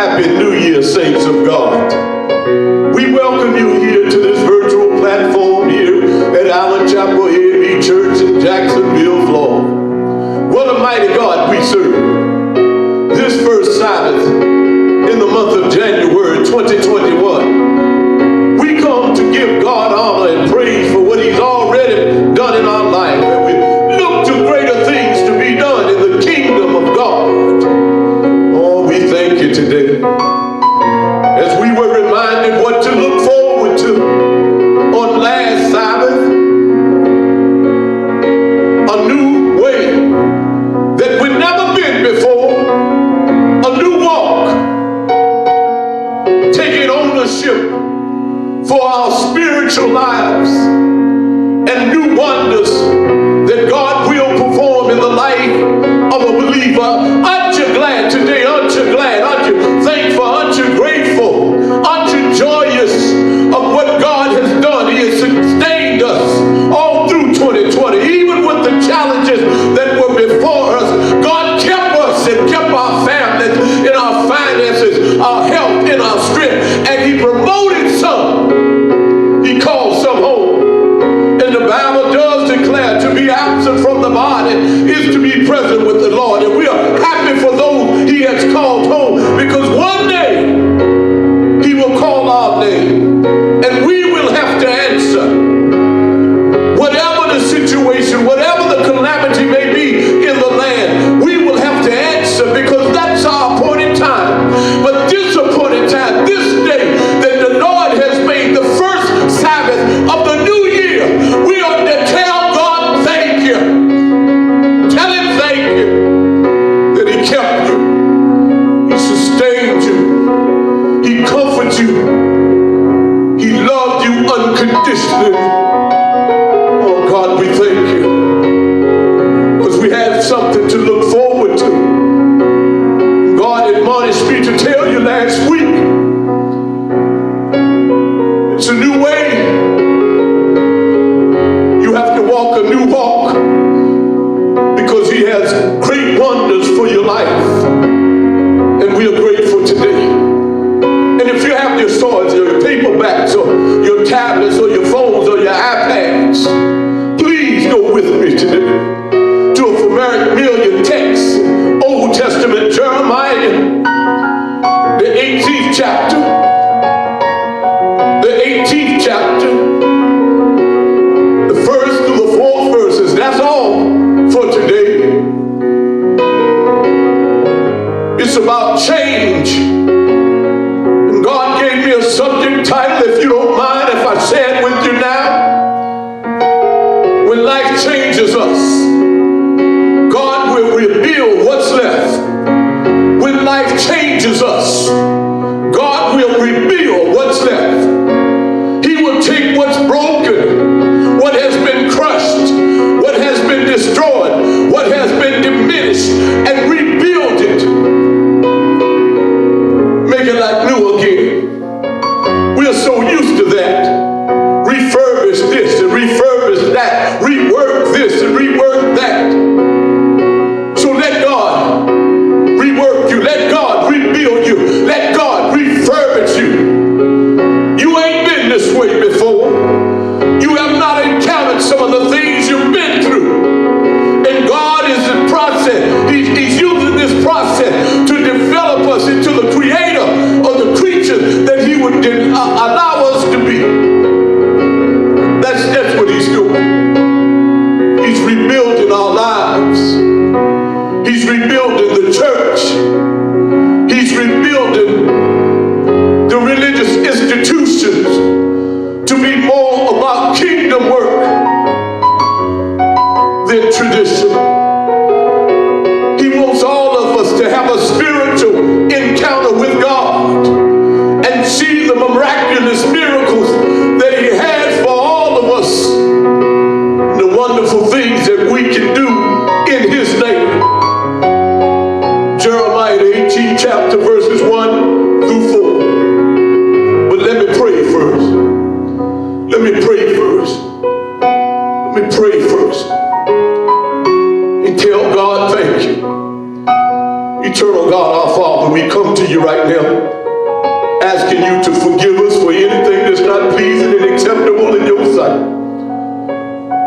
Happy New Year, saints of God. We welcome you here to this virtual platform here at Chapel A&E Church in Jacksonville, Florida. What a mighty God we serve. This first Sabbath in the month of January 2021, we come to give God honor and praise for what He's already done in our life. And we look to greater things to be done in the kingdom of God. Oh, we thank you today. As we were reminded what to look forward to on last Sabbath, a new way that we've never been before, a new walk, taking ownership for our spiritual lives, and new wonders that God will perform in the life of a believer. Aren't you glad today? Aren't you glad? Aren't you thankful? Aren't you grateful? Aren't you joyous of what God has done? He has sustained us all through 2020, even with the challenges that were before us. God kept us and kept our families in our finances, our health, in our strength, and He promoted some. He called some home. And the Bible does declare to be absent from the body is to be present with the Lord. And we are happy for those He has called home, because one day He will call our name and we will have to answer. Whatever the situation, whatever the calamity may be in the land, we will have to answer, because that's our appointed time. But this appointed time, this day that the Lord has made, the first Sabbath of the new year, we ought to tell God thank you. Tell Him thank you that He kept you, He sustained you, He comforted you, He loved you unconditionally. Oh God, we thank you, because we have something to look forward to. God admonished me to tell you last week, it's a new way. You have to walk a new walk, because He has great wonders for your life. And we are grateful today. And if you have your swords, your paperbacks, or your tablets, or your phones, or your iPads, please go with me today to a familiar text, Old Testament, Jeremiah, the 18th chapter. The 18th chapter, the first to the fourth verses. That's all for today. It's about change. And God gave me a subject title, if you don't mind if I say it with you now. When life changes us, God will reveal what's left. When life changes us, God will reveal what's left. He will take what's broken, what has been crushed, what has been destroyed, what has been diminished, and rebuild it. Make it like new again. We're so used to that. Refurbish this and refurbish that. Rework this and rework that. So let God rework you. Let God rebuild you. Let God refurbish you. You ain't been this way before. You have not encountered some of the things you've been through. And God is in process. He's using this process to develop us into the creator or the creature that He would allow us to be. That's what He's doing. He's rebuilding our lives. He's rebuilding the church. He's rebuilding the religious institutions to be more about kingdom work than tradition. He wants all of us to have a spiritual encounter with God and see the miraculous miracles that He has for all of us, the wonderful things that we can do in His name. Jeremiah the 18th chapter, verses 1 through 4. But let me pray first. Let me pray first. Let me pray first. And tell God thank you. Eternal God, our Father, Father, we come to you right now, asking you to forgive us for anything that's not pleasing and acceptable in your sight.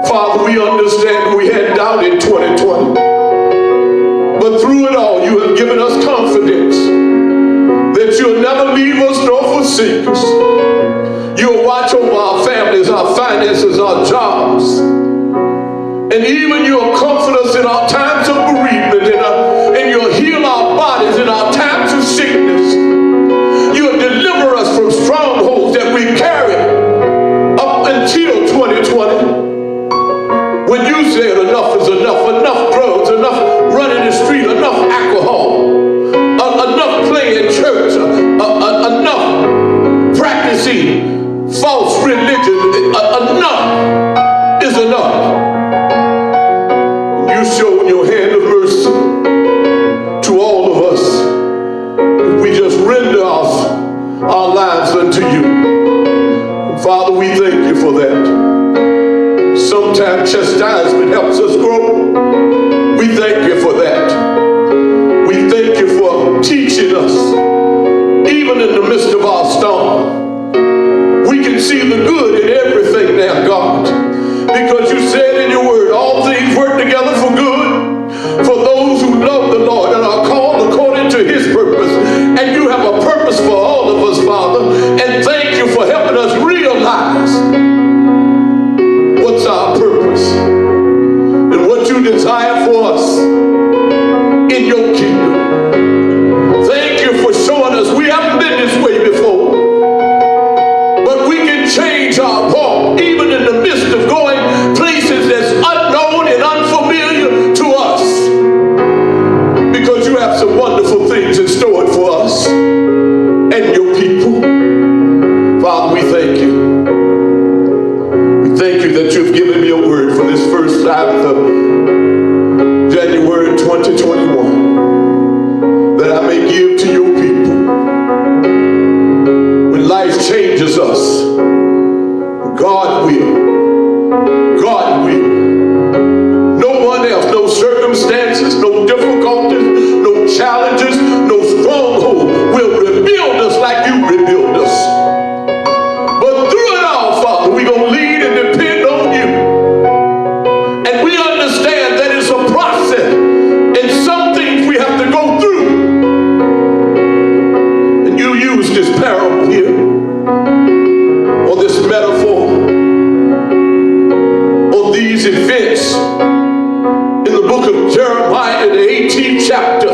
Father, we understand we had doubt in 2020, but through it all, you have given us confidence that you'll never leave us nor forsake us. You'll watch over our families, our finances, our jobs, and even you'll comfort us in our times of bereavement, and you'll heal our bodies in our times of sickness. You'll deliver us from strongholds that we carried up until 2020. When you said enough is enough drugs, enough running the street, enough alcohol, enough playing church, enough practicing false religion, enough is enough. You showed your hand of mercy to all of us. We just render our lives unto you. And Father, we thank you for that. Sometimes chastisement helps us grow. We thank you for that. We thank you for teaching us, even in the midst of our storm. We can see the good in everything now, God, because you said in your word, all things work together for good for those who love the Lord and are called according to his purpose. And you have a purpose for all of us, Father, and thank you for helping us realize what's our purpose and what you desire for us in your kingdom. Thank you for showing us we haven't been this way before, but we can change our walk even in the midst of going places that's unknown and unfamiliar to us, because you have some wonderful things in store for us and your people. Father, we thank you. Thank you that you've given me a word for this first Sabbath of January 2021 that I may give to your people. When life changes us, God will. God will. No one else, no circumstances, no difficulties, no challenges, no stronghold will rebuild us like you rebuild us. But through it all, Father, we're going to lean and depend on you. And we understand that it's a process, and some things we have to go through. And you use this parable here, or this metaphor, or these events in the book of Jeremiah, the 18th chapter,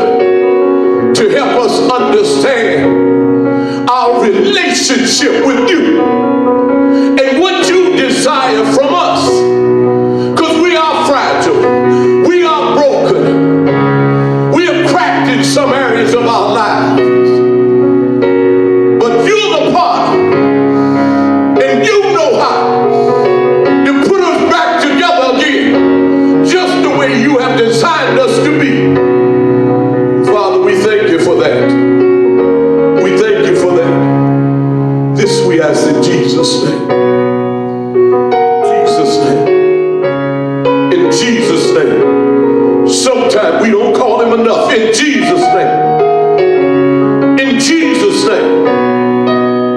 to help us understand our relationship with you and what you desire from us, because we are fragile, we are broken, we are cracked in some areas of our lives, but you're the potter and you know how to put us back together again just the way you have designed us to be. Father, we thank you for that. We thank you for that. This we ask in Jesus' name. Jesus' name. In Jesus' name. Sometimes we don't call him enough. In Jesus' name. In Jesus' name.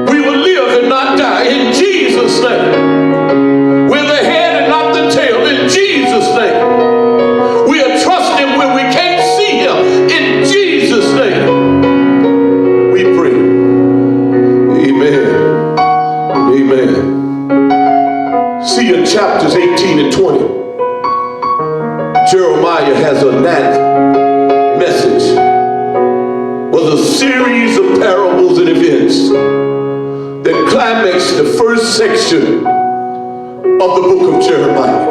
We will live and not die. In Jesus' name. We're the head and not the tail. In Jesus' name. We are trusting when we can't see him. In Jesus' name. We pray. Amen. Amen. See, in chapters 18 and 20, Jeremiah has a ninth message, was a series of parables and events that climaxed the first section of the book of Jeremiah.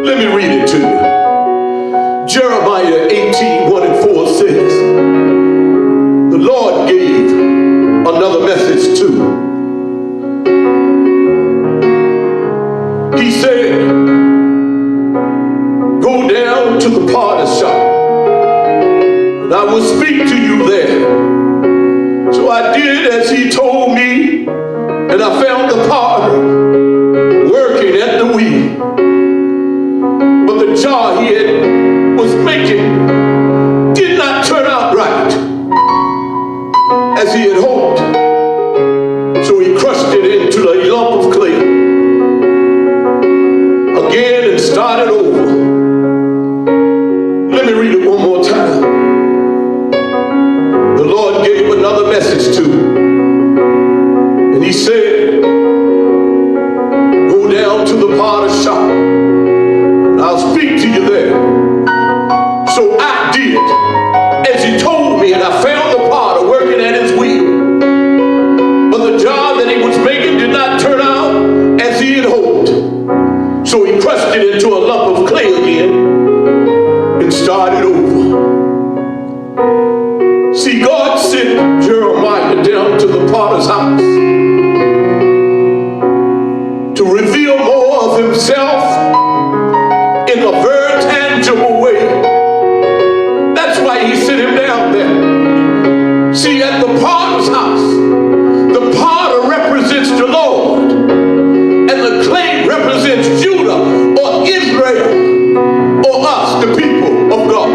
Let me read it to you. Jeremiah 18, 1 and 4 says, the Lord gave another message too. He said, go down to the potter's shop, and I will speak to you there. So I did as he told me, and I found the potter working at the wheel. But the jar he was making did not turn out right. as he had hoped. So he crushed it into a lump of clay again and started over. Let me read it one more time. The Lord gave another message to him. And he said, go down to the potter's shop. I'll speak to you there. So I did as he told me, and I found the potter working at his wheel. But the job that he was making did not turn out as he had hoped. So he crushed it into a lump of clay again and started over. See, God sent Jeremiah down to the potter's house to reveal more of himself in a very tangible way. That's why he sent him down there. See, at the potter's house, the potter represents the Lord, and the clay represents Judah or Israel or us, the people of God.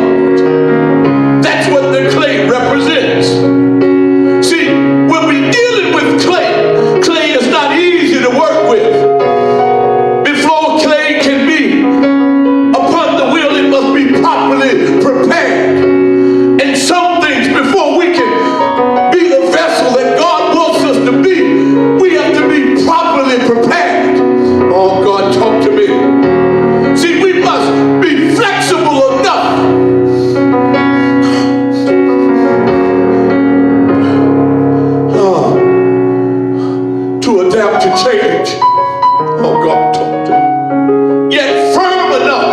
That's what the clay represents. See, when we're dealing with clay, clay is not easy to work with. Before clay can be upon the wheel, it must be properly prepared. And some things, before we can be the vessel that God wants us to be, we have to be properly prepared. Oh, God, talk to me. See, we must be flexible enough to adapt to change. Oh, God, talk to me. Yet firm enough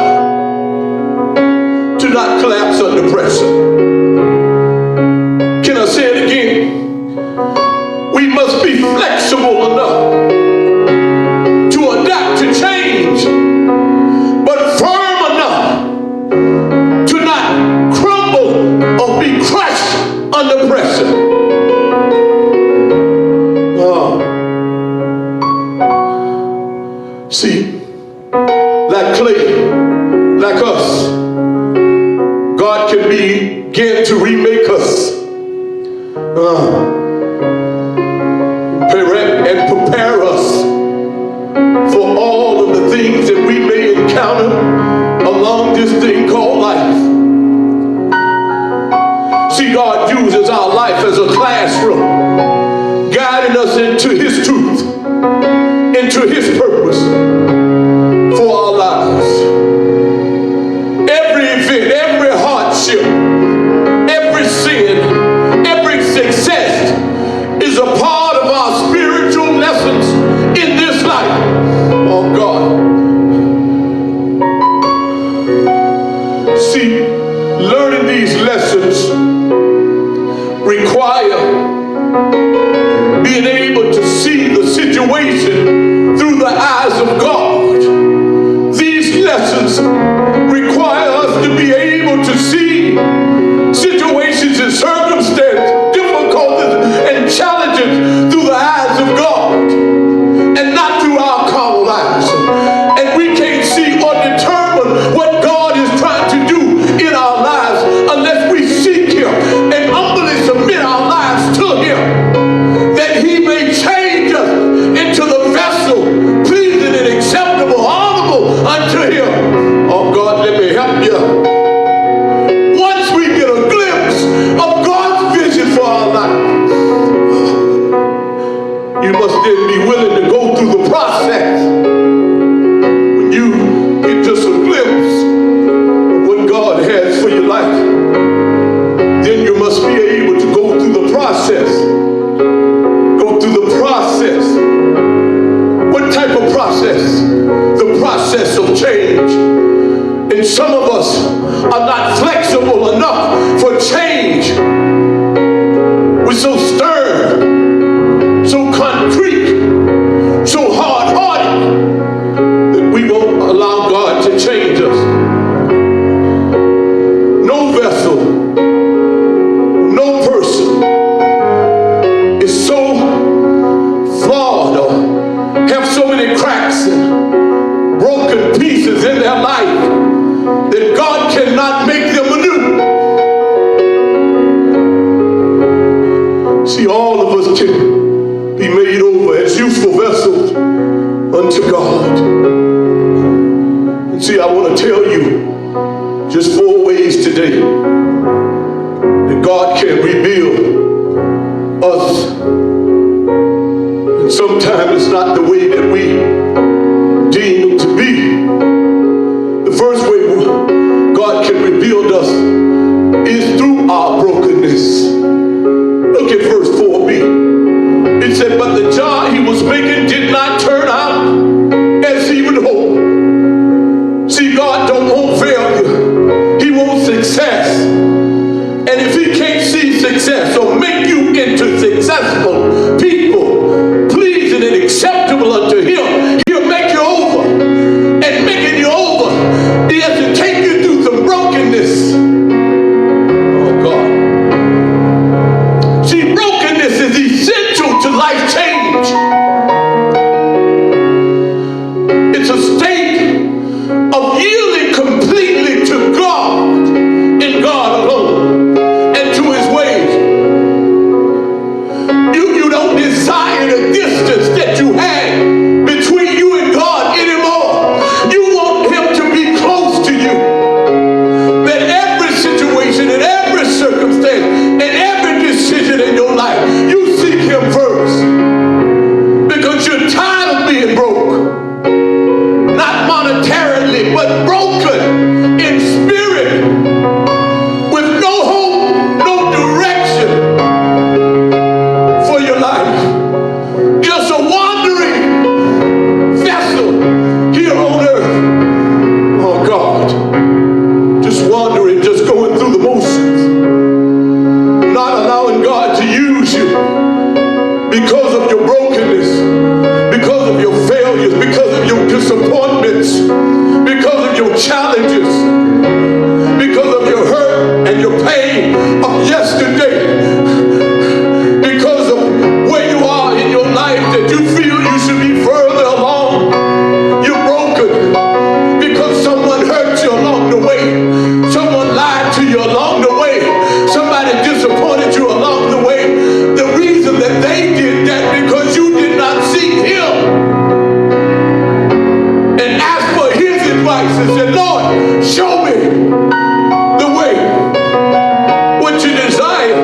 to not collapse under pressure. Can I say it again? We must be flexible enough to adapt to change, but firm enough to not crumble or be crushed under pressure. See, like clay, like us, God can begin to remake us and prepare us for all of the things that we may encounter along this thing called life. See, God uses our life as a classroom, guiding us into his truth, into his purpose for our lives. Every event, every hardship, every sin, every success is a part of our spiritual lessons in this life. Oh, God. See, learning these lessons require being able to see the situation through the eyes of God. These lessons require us to be able to see situations and circumstances, difficulties and challenges through the eyes of God and not through our carnal eyes. And we can't see or determine what God is trying to do in our lives unless we seek him and humbly submit our lives to him, that he may change us into the vessel as useful vessels unto God. And see, I want to tell you just 4 ways today that God can rebuild us. And sometimes it's not the way that we deem it to be. The first way God can rebuild us is through our brokenness. Look at verse 4b. It said, but the jar he was making did not turn out as he would hope. See, God don't want failure. He wants success. And if he can't see success or make you into successful people, pleasing and acceptable unto him, he'll make you over. And making you over, he has to take you through some brokenness. Oh, God. See, brokenness is essential to life change. It's a state of yielding completely to God and God alone and to his ways. You don't desire the distance that you had between you and God anymore. You want him to be close to you. That every situation, in every circumstance, in every decision in your life, you seek him first. Because you're tired of being broke. Not monetarily, but broken in spirit, with no hope, no direction for your life. Just a wandering vessel here on earth. Oh God, just wandering, just going through the motions, not allowing God to use you because of your brokenness, because of your failures, because of your disappointments, because of your challenges, because of your hurt and your pain of yesterday, because of where you are in your life that you feel you should be further along. You're broken because someone hurt you along the way, someone lied to you along the way, somebody disappointed you along the way. The reason that they did that because you did not seek him and ask for his advice and said, Lord, show me the way, what you desire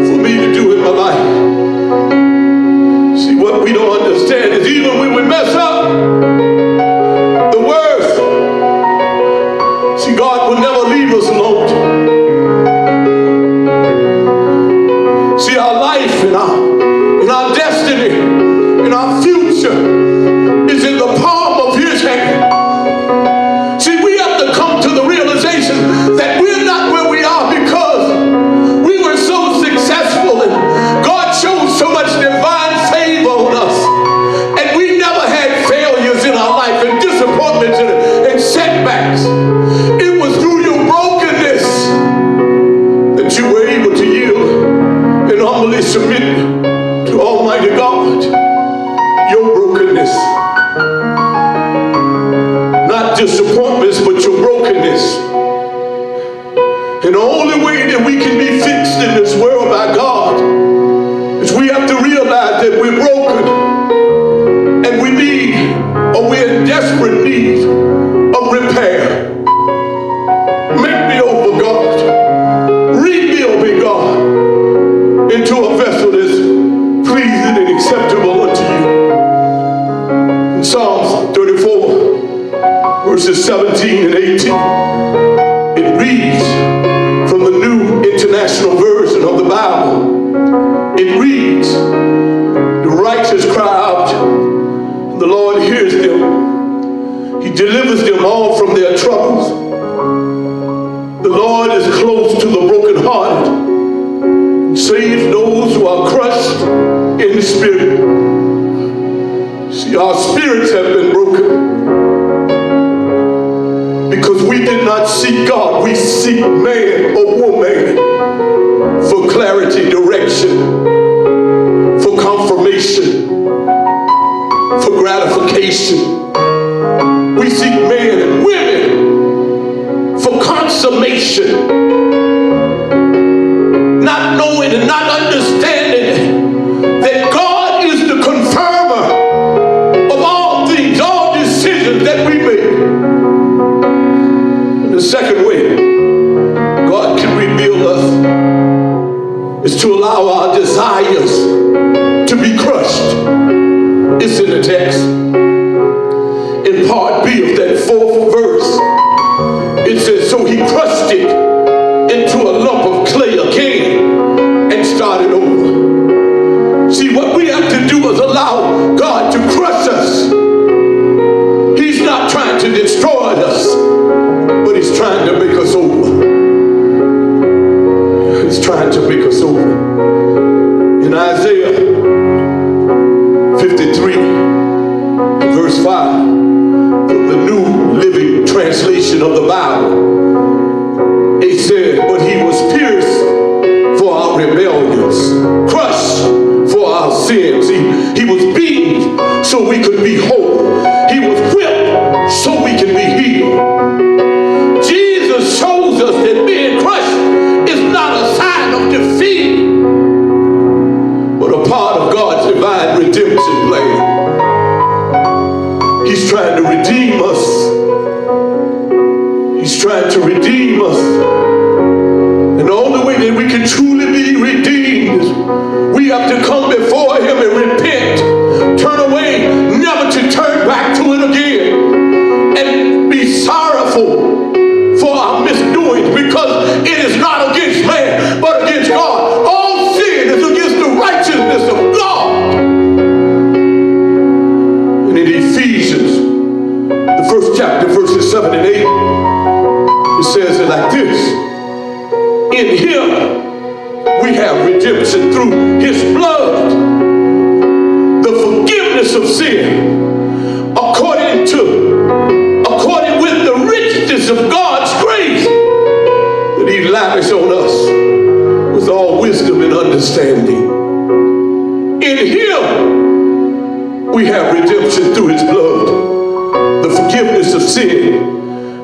for me to do in my life. See, what we don't understand is even when we mess up, the worst, see, God will never leave us alone. See, our life and our destiny and our future is in the palm of his hand. See, we have to come to the realization that we're not where we are because we were so successful and God showed so much divine favor on us. And we never had failures in our life and disappointments and setbacks. It was through your brokenness that you were able to yield and humbly submit to Almighty God. Your brokenness. Not disappointments, but your brokenness. And the only way that we can be fixed in this world by God is we have to realize that we're broken and we need, or we're in desperate need of repair. Make me over, God. Rebuild me, God, into a vessel that's pleasing and acceptable unto you. In Psalms 34, verses 17 and 18, it reads from the New International Version of the Bible. It reads, the righteous cry out, and the Lord hears them. He delivers them all from their troubles. The Lord is close to the brokenhearted and saves those who are crushed in spirit. See, our spirits have been broken because we did not seek God. We seek man or woman for clarity, direction, for confirmation, for gratification. We seek men and women for consummation, not knowing and not understanding that God is the confirmer is to allow our desires to be crushed. It's in the text. In part B of that 4th verse, it says, so he crushed it into a lump of clay again and started over. See, what we have to do is allow God to crush us. He's not trying to destroy us, but he's trying to make us over. He's trying to make us over. In Isaiah 53, verse 5, from the New Living Translation of the Bible, it said, but he was pierced for our rebellions, crushed for our sins. He was beaten so we could be whole. He was whipped so we can be healed. Jesus shows us that being crushed is not a sign of defeat, but a part of God's divine redemption plan. He's trying to redeem us. He's trying to redeem us. And the only way that we can truly be redeemed is we have to come before him and repent, turn away, never to turn back to it again, and be sorrowful for our misdoings, because it is not against man, but against God. All sin is against the righteousness of God. And in Ephesians, the 1st chapter, verses 7 and 8, it says it like this: in him we have redemption through his blood, the forgiveness of sin, according with the richness of God's grace that he lavished on us with all wisdom and understanding. In him we have redemption through his blood, the forgiveness of sin,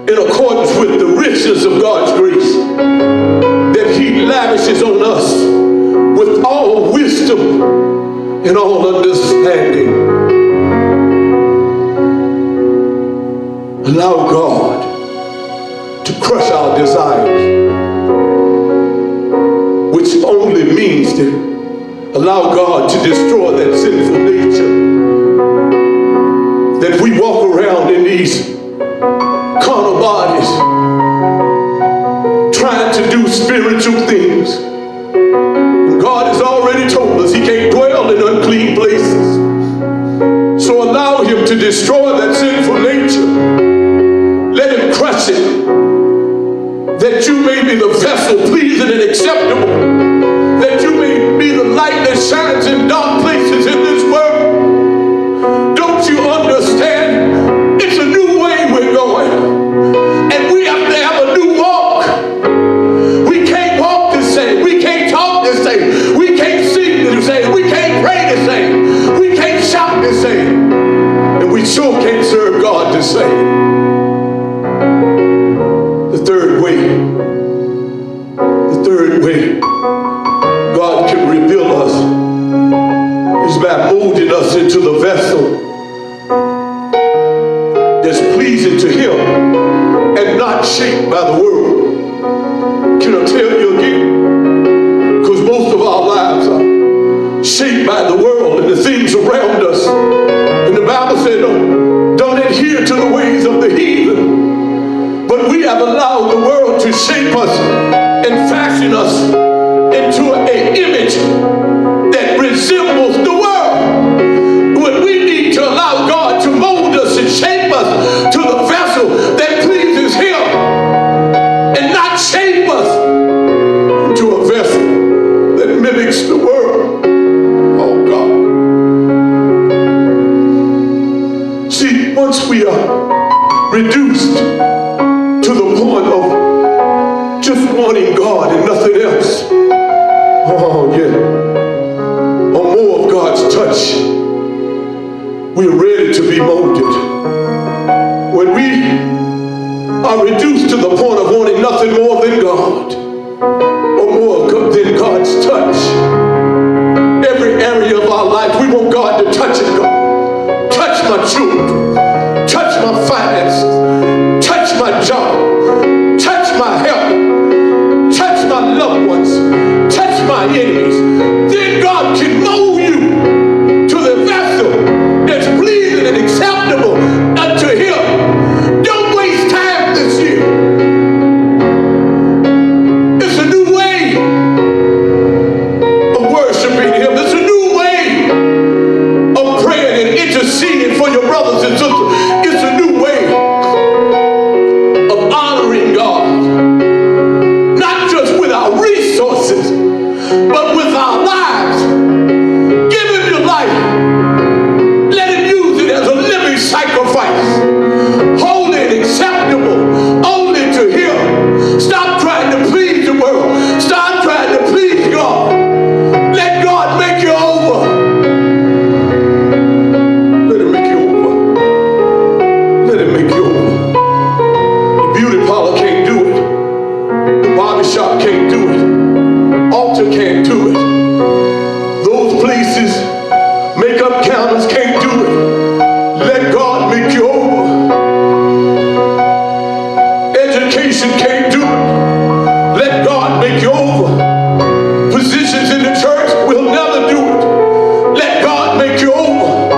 in accordance with the riches of God's grace that he lavishes on us with all wisdom and all understanding. Allow God to crush our desires, which only means that allow God to destroy that sinful nature, that we walk around in these carnal bodies trying to do spiritual things. And God has already told us he can't dwell in unclean places. So allow him to destroy that sinful nature. Let him crush it, that you may be the vessel pleasing and acceptable, that you may be the light that shines in dark places in this world. Don't you understand? It's a new way we're going, and we have to have a new walk. We can't walk the same. We can't talk the same. We can't sing the same. We can't pray the same. We can't shout the same. And we sure can't serve God the same. The third way God can reveal us is by molding us into the vessel that's pleasing to him and not shaped by the world. Can I tell you again? Because most of our lives are shaped by the world and the things around us. And the Bible said, don't adhere to the ways of the heathen. But we have allowed the world to shape us and fashion us into an image that resembles the world. When we need to allow God to mold us and shape us to the vessel that pleases him, and not shape us into a vessel that mimics the world. Oh God. See, once we are reduced to the point of just wanting God and nothing else, oh yeah, or more of God's touch, we're ready to be molded. When we are reduced to the point of wanting nothing more than God, or more than God's touch, every area of our life, we want God to touch it. God, touch my children, touch my finances, touch my job, touch my health, touch my loved ones, touch my my enemies. Then God can mold you to the vessel that's pleasing and acceptable unto Him. Don't waste time this year. It's a new way of worshiping Him. It's a new way of praying and interceding for your brothers and sisters. It's a new way of honoring God. Not just with our resources, but with our lives. Give Him your life. Let Him use it as a living sacrifice, holy and acceptable only to Him. Stop trying to please the world. Stop trying to please God. Let God make you over. Let Him make you over. Let Him make you over. The beauty parlor can't do it. The barbershop can't do it. Altar can't do it. Those places, makeup counters can't do it. Let God make you over. Education can't do it. Let God make you over. Positions in the church will never do it. Let God make you over.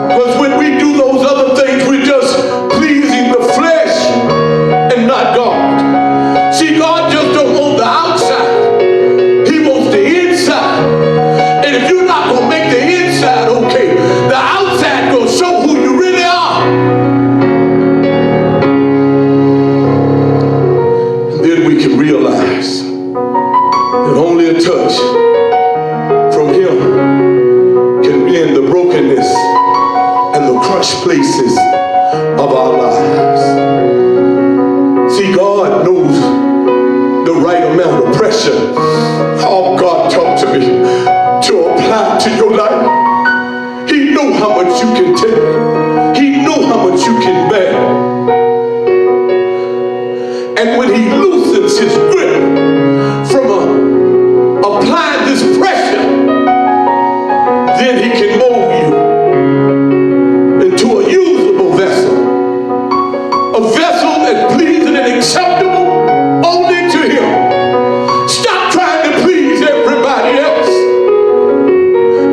Because when we do those other things, we're just pleasing the flesh and not God. See, God just don't want the outside. He wants the inside. And if you're not going to make the inside okay, the outside going to show who you really are. And then we can realize that only a touch from Him can mend the brokenness and the crushed places of our lives. See, God knows the right amount of pressure. Oh, God, talk to me, to apply to your life. He knows how much you can take. He knows how much you can bear. And when He loosens His grip from applying this pressure, then He can mold you into a usable vessel. A vessel that's pleasing and acceptable only to Him. Stop trying to please everybody else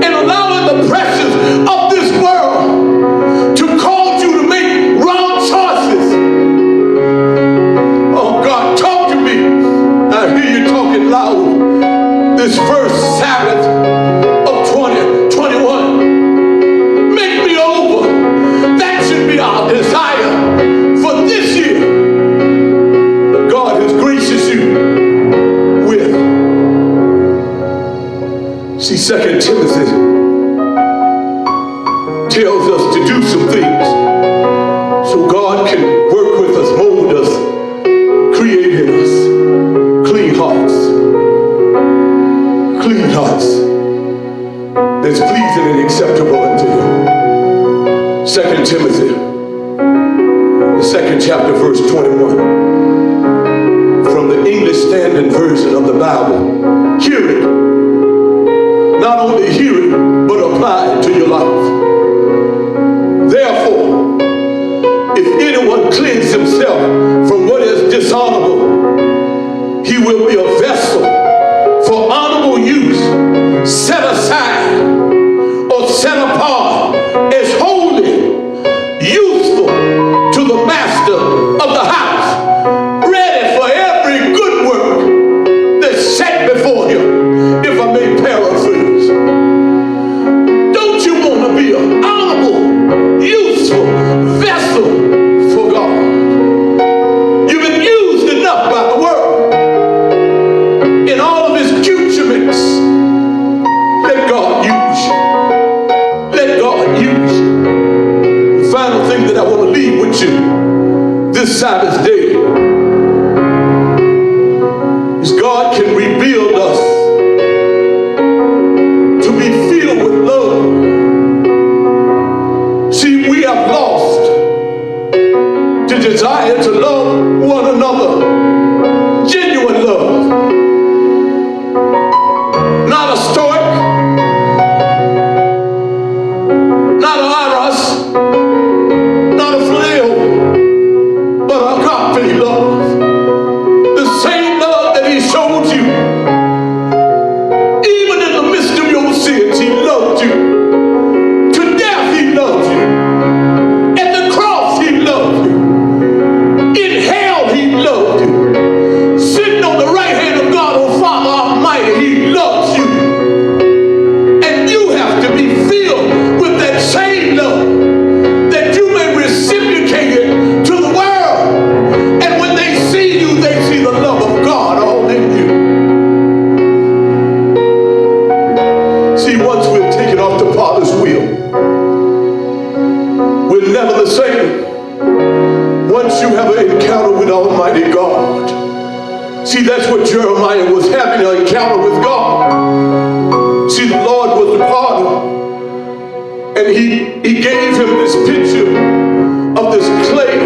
and allowing the pressures of this world to cause you to make wrong choices. Oh, God, talk to me. I hear you talking loud. This first Sabbath of 2021. Make me over. That should be our desire for this year. That God has gracious you with. See, 2 Timothy tells us to do some things so God can work with us, mold us, create in us clean hearts. Clean hearts that's pleasing and acceptable unto Him. 2 Timothy, the 2nd chapter, verse 21. From the English Standard Version of the Bible. Hear it. Not only hear it, but apply it to your life. Therefore, if anyone cleanse himself from what is dishonorable, he will be a vessel for honorable use, set aside or set apart as holy, useful to the master of the house, ready for every good work that's set before him, if I may paraphrase. Don't you want to be an honorable, useful vessel for God? You've been used enough by the world in all of his accoutrements. Let God use you. Let God use you. The final thing that I want to leave with you this Sabbath day is God can rebuild us to be filled with love. See, we have lost the desire to love one another. Genuine love. Not a stoic, not a eros, not a phileo, but agape love. The same love that he showed you encounter with Almighty God. See, that's what Jeremiah was having, an encounter with God. See, the Lord was the potter, and he gave him this picture of this clay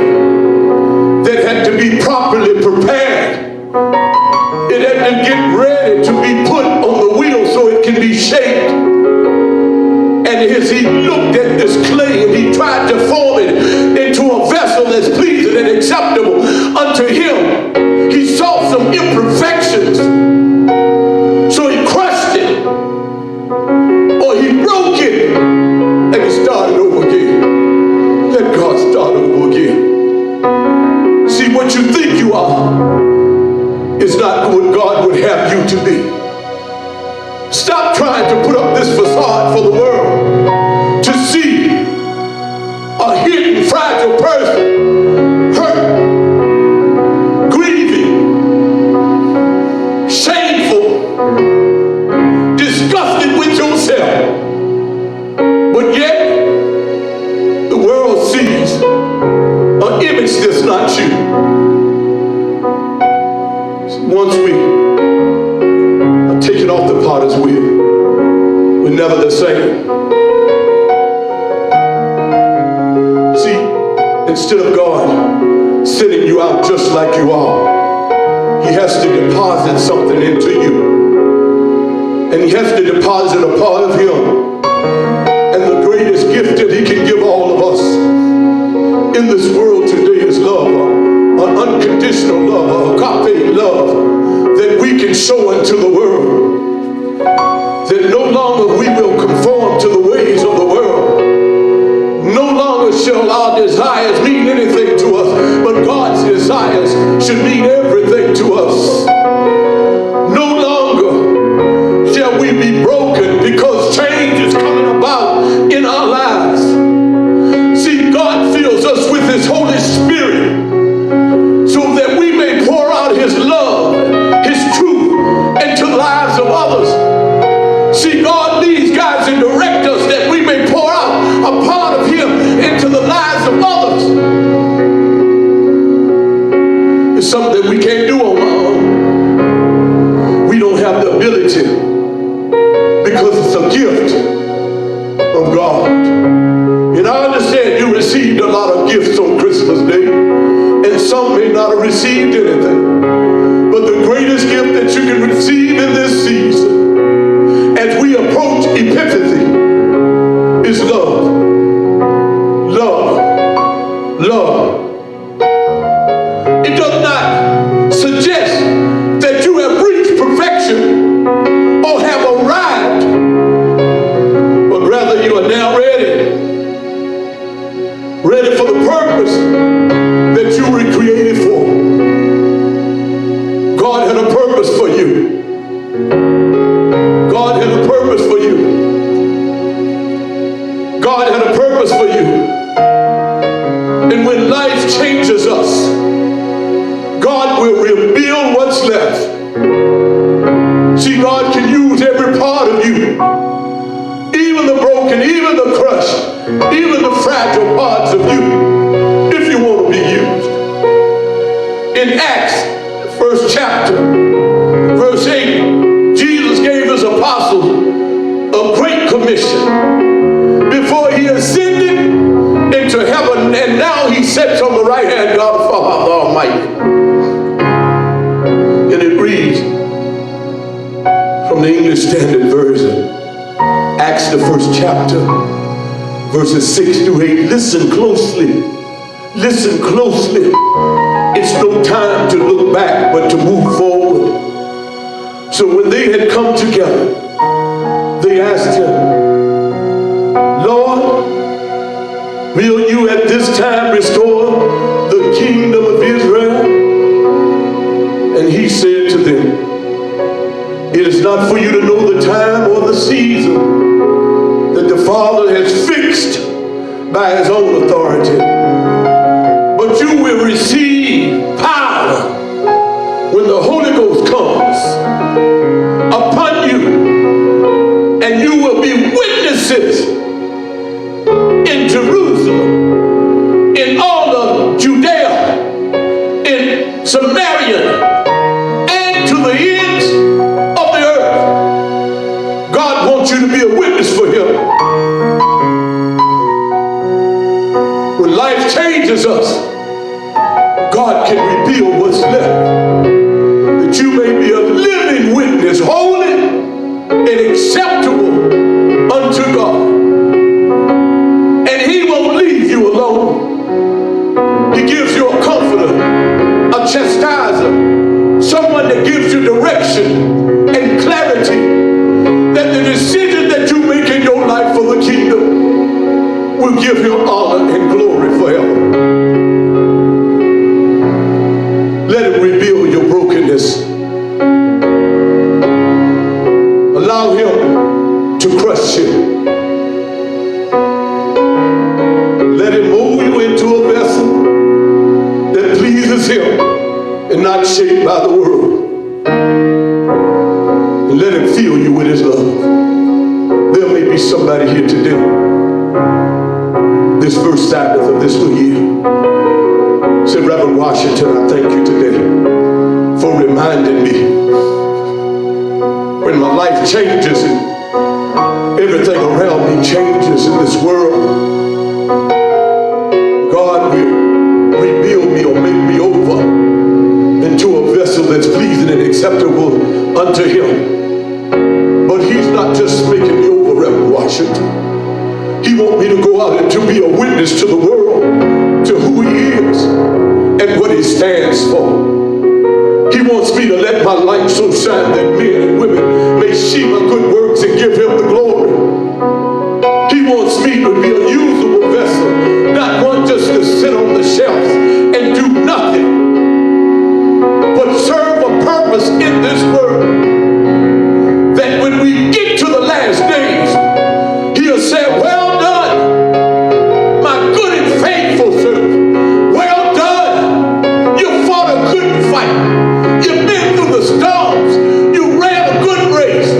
that had to be properly prepared. It had to get ready to be put on the wheel so it can be shaped. And as he looked at this clay and he tried to form it into a vessel that's pleasing and acceptable unto him, he saw some imperfections. So he crushed it, or he broke it, and he started over again. Let God start over again. See, what you think you are is not what God would have you to be. Stop trying to put up this facade for the world to see a hidden, fragile person hurt, grieving, shameful, disgusted with yourself. But yet, the world sees an image that's not you. Once we are taken off the potter's wheel, we're never the same. See, instead of God sending you out just like you are, He has to deposit something into you. And He has to deposit a part of Him. And the greatest gift that He can give all of us in this world today is love. An unconditional love, an agape love that we can show unto the world. That no longer we will conform to the ways of the world. No longer shall our desires mean anything to us, but God's desires should mean everything to us. No longer shall we be broken because change is coming about in our lives. See, God fills us with His Holy Spirit so that we may pour out His love, His truth into the lives of others. See, God leads, guides, and directs us that we may pour out a part of Him into the lives of others. It's something that we can't do on our own. We don't have the ability because it's a gift of God. And I understand you received a lot of gifts on Christmas Day, and some may not have received anything. But the greatest gift that you can receive in this season, as we approach Epiphany, is love. Love. Love. It does not suggest that you have reached perfection or have arrived, but rather you are now ready. Ready for the purpose that you were created for. God had a purpose for you. God had a purpose for you. God had a purpose for you. And when life changes us, God will rebuild what's left. See, God can use every part of you. Even the broken, even the crushed, even the fragile parts of you, if you want to be used. In Acts, 1st chapter, verse 8, Jesus gave His apostles a great commission before He ascended into heaven, and now He sits on the right hand God of the Almighty. And it reads from the English Standard Version, Acts the 1st chapter, verses 6 through 8. Listen closely. Listen closely. It's no time to look back, but to move forward. So when they had come together, they asked Him, Lord, will you at this time restore the kingdom of Israel? And He said to them, it is not for you to know the time or the season that the Father has fixed by His own authority. But you will receive power when the Holy Ghost comes upon you, and you will be witnesses in Jerusalem, in all of Judea, wants you to be a witness for him. When life changes us, God can reveal what's left, that you may be a living witness, holy and acceptable unto God. And he won't leave you alone. He gives you a comforter, a chastiser, someone that gives you direction and clarity, that the decision that you make in your life for the kingdom will give him honor and glory forever. Let him reveal your brokenness. Allow him to crush you. Let him mold you into a vessel that pleases him and not shaped by the world. And let him fill you with his love. There may be somebody here today, this first Sabbath of this new year, said, Reverend Washington, I thank you today for reminding me when my life changes and everything around me changes in this world, God will rebuild me or make me over into a vessel that's pleasing and acceptable unto him. But he's not just making me over, Reverend Washington. He wants me to go out and to be a witness to the world, to who he is and what he stands for. He wants me to let my light so shine that men and women may see my good works and give him the glory. He wants me to be a usable vessel, not one just to sit on the shelf and do nothing, but serve a purpose in this world, that when we get to the last days, he'll say, well done, my good and faithful servant. Well done. You fought a good fight. You've been through the storms. You ran a good race.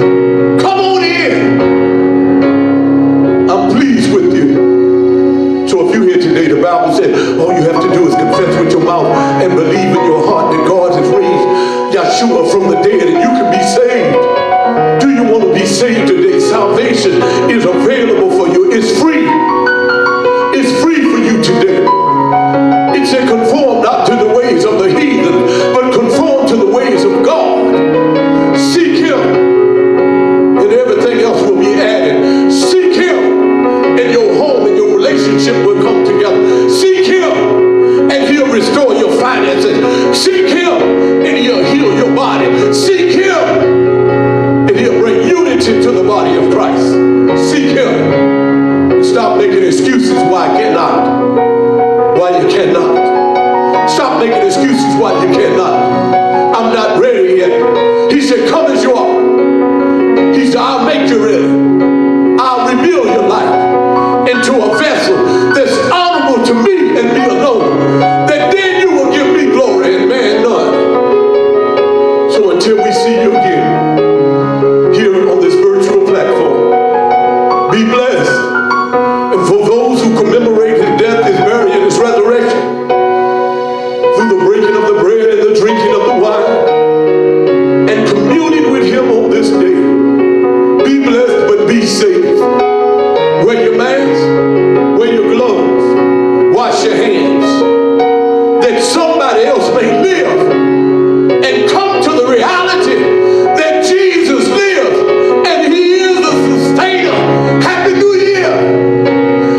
Come on in. I'm pleased with you. So if you're here today, the Bible said all you have to do is confess with your mouth and believe in your heart that God has raised Yeshua from the dead and you can be saved. Do you want to be saved today? Salvation is available for you. It's free. It's free for you today. It said conform not to the ways of the heathen, but conform to the ways of God. Seek him and everything else will be added. Seek him and your home and your relationship will come together. Seek him and he'll restore your finances. Seek him and he'll heal your body. Seek him and he'll bring unity to the body of Christ. Seek him. Stop making excuses why I cannot. Why you cannot. Stop making excuses why you cannot. I'm not ready yet. He said, come as you are. He said, I'll make you ready. I'll rebuild your life into a vessel that's honorable to me and me alone. That then you will give me glory and man none. So until we see you again here on this virtual platform, be blessed. And for those who commemorate his death, his burial, and his resurrection, through the breaking of the bread and the drinking of the wine, and communing with him on this day, be blessed but be safe. Wear your mask, wear your gloves, wash your hands, that somebody else may live and come to the reality that Jesus lives and he is the sustainer. Happy New Year!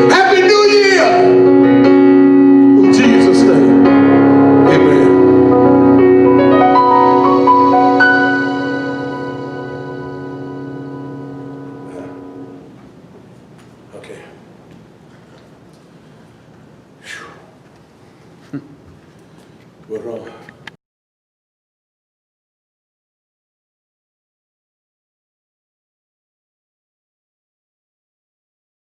Happy New Year! In Jesus' name, amen. Okay. Whew. We're wrong.